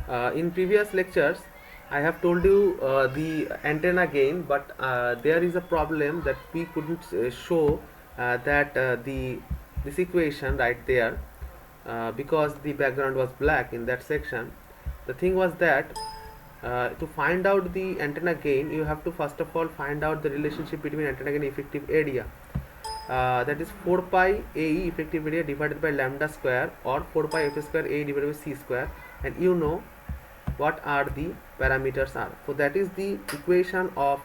In previous lectures, I have told you the antenna gain, but there is a problem that we couldn't show that the this equation right there, because the background was black in that section. The thing was that to find out the antenna gain, you have to first of all find out the relationship between antenna gain and effective area. That is 4 pi AE effective area divided by lambda square, or 4 pi f square A divided by c square, and you know what are the parameters are. So that is the equation of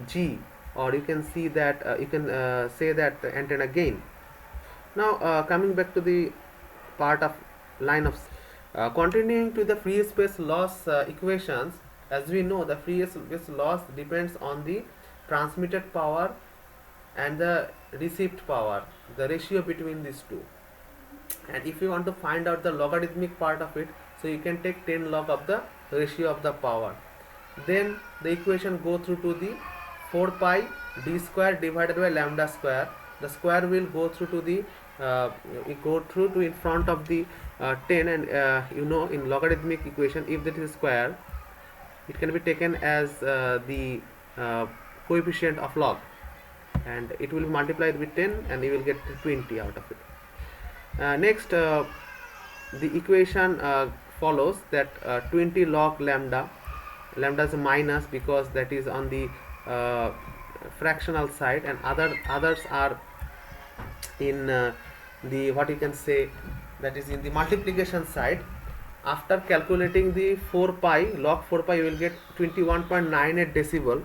G, or you can see that you can say that the antenna gain. Now coming back to the part of line of continuing to the free space loss equations. As we know, the free space loss depends on the transmitted power and the received power, the ratio between these two. And if you want to find out the logarithmic part of it, so you can take 10 log of the ratio of the power. Then the equation go through to the 4 pi d square divided by lambda square. The square will go through to the go through to in front of the 10, and you know, in logarithmic equation, if that is square, it can be taken as the coefficient of log, and it will be multiplied with 10 and you will get 20 out of it. Next, the equation follows that 20 log lambda is a minus because that is on the fractional side, and others are in the, what you can say, that is in the multiplication side. After calculating the 4 pi log 4 pi, you will get 21.98 decibel,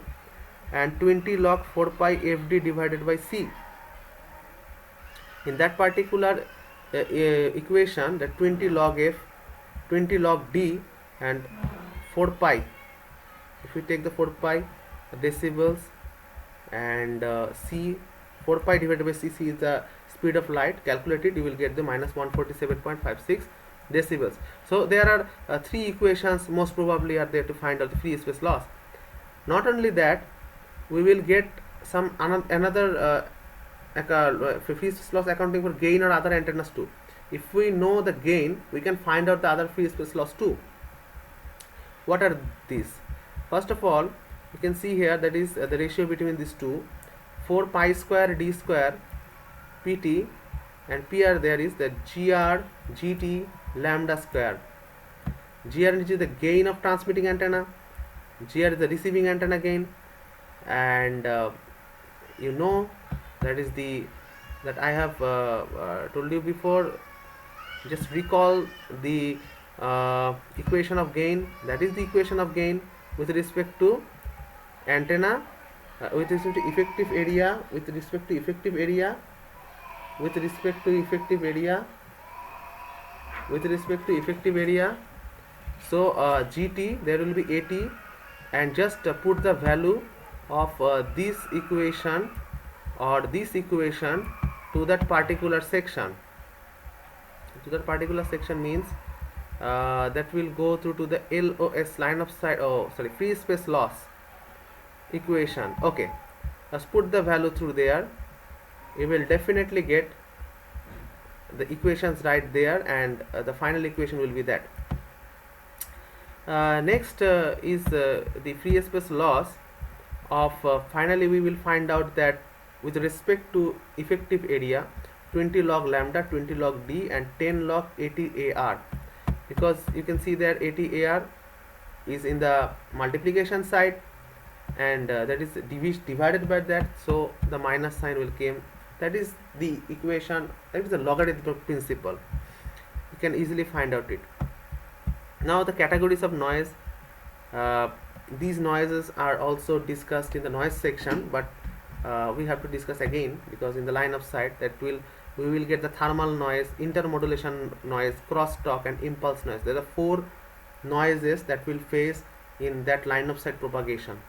and 20 log 4 pi fd divided by c. In that particular equation, that 20 log f, 20 log d, and 4 pi, if we take the 4 pi decibels, and c, 4 pi divided by c is the speed of light, calculated, you will get the minus 147.56 decibels. So there are 3 equations most probably are there to find out the free space loss. Not only that, we will get some another free space loss accounting for gain or other antennas too. If we know the gain, we can find out the other free space loss too. What are these? First of all, you can see here, that is the ratio between these two, 4 pi square d square pt, and pr there is the gr gt lambda square. Gr is the gain of transmitting antenna, gr is the receiving antenna gain, and you know, that is the that I have told you before. Just recall the equation of gain. That is the equation of gain with respect to antenna, with respect to effective area, with respect to effective area, with respect to effective area, with respect to effective area. So gt, there will be at, and just put the value of this equation or this equation to that particular section. To that particular section means that will go through to the LOS, line of sight, free space loss equation. Okay, let's put the value through there. You will definitely get the equations right there, and the final equation will be that. Next is the free space loss of finally we will find out that with respect to effective area, 20 log lambda, 20 log d, and 10 log 80 AR, because you can see that 80 AR is in the multiplication side, and that is divided by that, so the minus sign will come. That is the equation, that is the logarithmic principle. You can easily find out it. Now the categories of noise, these noises are also discussed in the noise section, but we have to discuss again, because in the line of sight, that we will get the thermal noise, intermodulation noise, crosstalk, and impulse noise. There are 4 noises that will face in that line of sight propagation.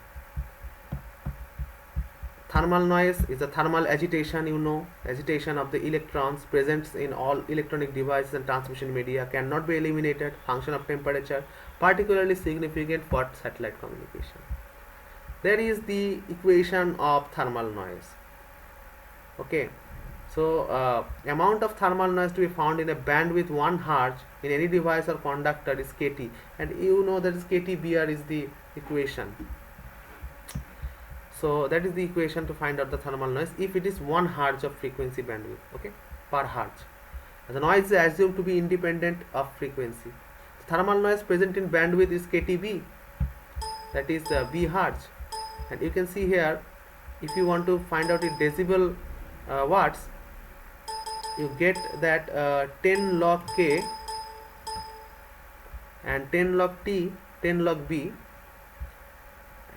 Thermal noise is a thermal agitation, you know, agitation of the electrons present in all electronic devices and transmission media, cannot be eliminated, function of temperature, particularly significant for satellite communication. There is the equation of thermal noise. Okay, So amount of thermal noise to be found in a bandwidth 1 Hz in any device or conductor is kT, and you know that is kT/Br is the equation. So that is the equation to find out the thermal noise if it is 1 Hz of frequency bandwidth, okay, per Hz. The noise is assumed to be independent of frequency. The thermal noise present in bandwidth is kTB, that is B Hz, and you can see here, if you want to find out in decibel watts, you get that 10 log K and 10 log T, 10 log B.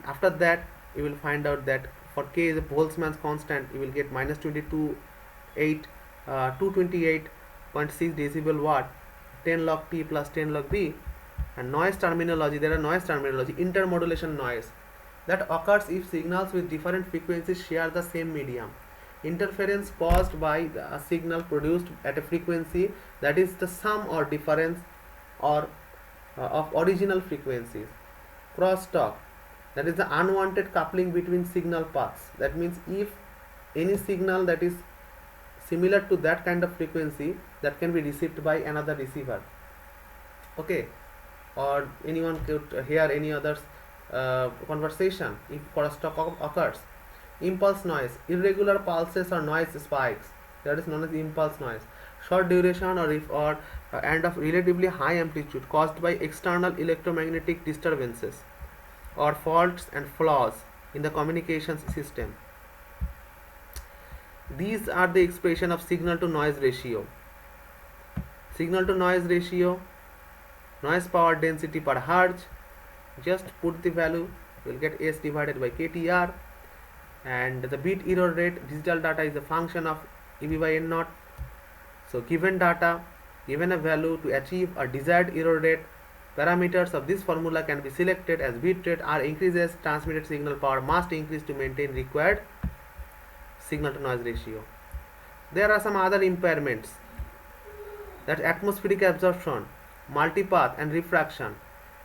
After that you will find out that for K is a Boltzmann's constant, you will get minus 228.6 decibel watt, 10 log T plus 10 log B. And noise terminology, there are noise terminology, intermodulation noise, that occurs if signals with different frequencies share the same medium. Interference caused by a signal produced at a frequency that is the sum or difference or of original frequencies. Crosstalk, that is the unwanted coupling between signal paths. That means if any signal that is similar to that kind of frequency that can be received by another receiver, okay, or anyone could hear any other's conversation if crosstalk occurs. Impulse noise, irregular pulses or noise spikes, that is known as impulse noise. Short duration or and of relatively high amplitude caused by external electromagnetic disturbances or faults and flaws in the communications system. These are the expression of signal to noise ratio. Signal to noise ratio, noise power density per hertz, just put the value, you will get S divided by KTR, and the bit error rate, digital data is a function of EB by N naught. So given data, given a value, to achieve a desired error rate, parameters of this formula can be selected as bit rate R increases, transmitted signal power must increase to maintain required signal to noise ratio. There are some other impairments, that atmospheric absorption, multipath and refraction.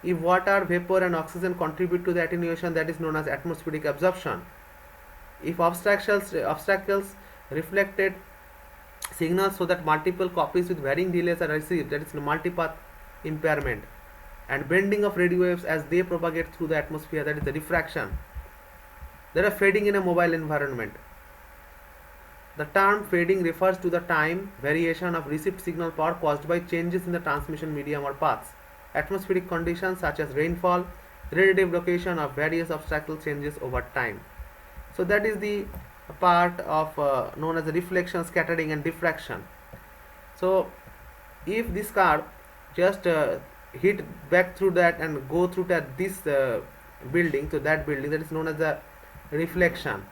If water, vapor and oxygen contribute to the attenuation, that is known as atmospheric absorption. If obstacles reflected signals so that multiple copies with varying delays are received, that is multipath impairment. And bending of radio waves as they propagate through the atmosphere, that is the diffraction. There are fading in a mobile environment. The term fading refers to the time variation of received signal power caused by changes in the transmission medium or paths. Atmospheric conditions such as rainfall, relative location of various obstacle changes over time. So that is the part of known as the reflection, scattering and diffraction. So if this car just hit back through that and go through that this building to that building, that is known as the reflection.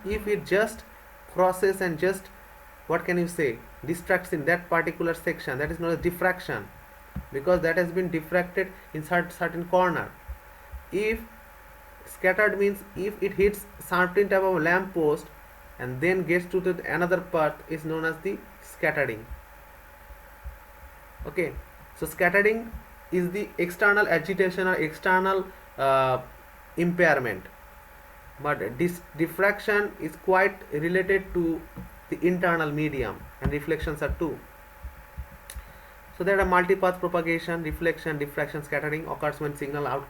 If it just crosses and just, what can you say, distracts in that particular section, that is known as diffraction, because that has been diffracted in certain corner. If scattered means if it hits certain type of lamp post and then gets to the another path, is known as the scattering. Okay, so scattering is the external agitation or external impairment, but this diffraction is quite related to the internal medium, and reflections are too. So there are multipath propagation, reflection, diffraction, scattering occurs when signal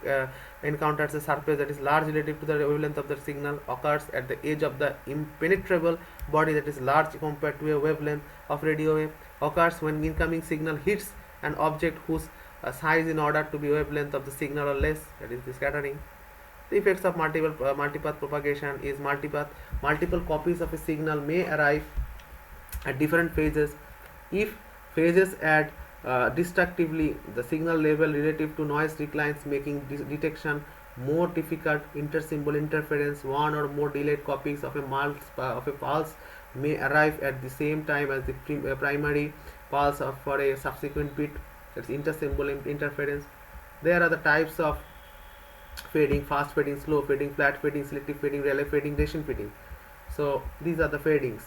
encounters a surface that is large relative to the wavelength of the signal, occurs at the edge of the impenetrable body that is large compared to a wavelength of radio wave, occurs when incoming signal hits an object whose size in order to be wavelength of the signal or less, that is the scattering. The effects of multipath propagation is multiple copies of a signal may arrive at different phases. If phases add destructively, the signal level relative to noise declines, making detection more difficult. Intersymbol interference, one or more delayed copies of a pulse may arrive at the same time as the primary pulse for a subsequent bit. That's intersymbol interference. There are the types of fading: fast fading, slow fading, flat fading, selective fading, relay fading, Rayleigh fading. So these are the fadings.